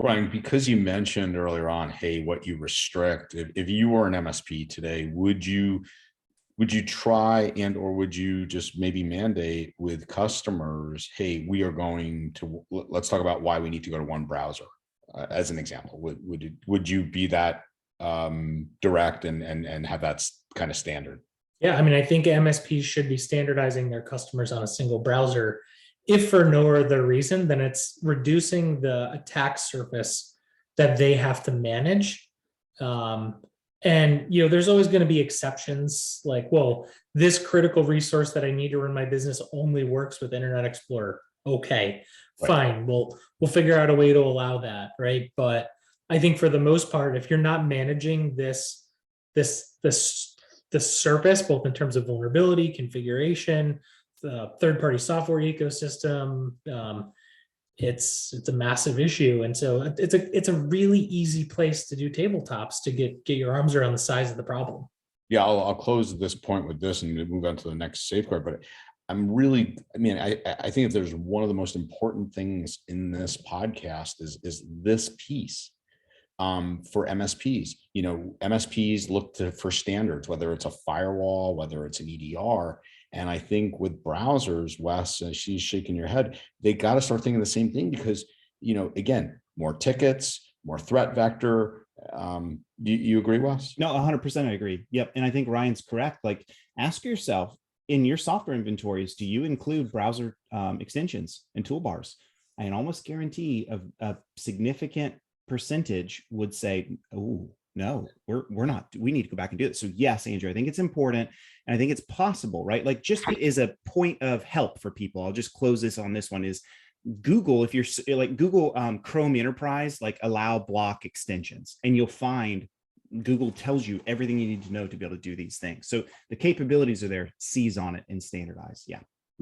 Brian, because you mentioned earlier on, hey, what you restrict, if you were an MSP today, would you try and or would you just maybe mandate with customers, hey, we are going to, let's talk about why we need to go to one browser, as an example. Would you be that direct and have that kind of standard? Yeah, I mean, I think MSPs should be standardizing their customers on a single browser. If for no other reason, then it's reducing the attack surface that they have to manage. Um, and there's always going to be exceptions like, well, this critical resource that I need to run my business only works with Internet Explorer. Okay, Right. fine. We'll figure out a way to allow that, right? But I think for the most part, if you're not managing this the surface, both in terms of vulnerability, configuration, the third-party software ecosystem. It's a massive issue, and so it's a really easy place to do tabletops to get your arms around the size of the problem. Yeah, I'll close this point with this and move on to the next safeguard. But I think if there's one of the most important things in this podcast is this piece. For MSPs, MSPs look for standards, whether it's a firewall, whether it's an EDR. And I think with browsers, Wes, she's shaking your head, they got to start thinking the same thing because, again, more tickets, more threat vector. You agree, Wes? No, 100% I agree. Yep. And I think Ryan's correct. Like, ask yourself in your software inventories, do you include browser extensions and toolbars? I can almost guarantee a significant percentage would say, oh, no, we're not, we need to go back and do it. So yes, Andrew, I think it's important. And I think it's possible, right? Like, just as a point of help for people, I'll just close this on this one is Google, if you're like Google Chrome Enterprise, like allow block extensions, and you'll find Google tells you everything you need to know to be able to do these things. So the capabilities are there, seize on it and standardize. Yeah.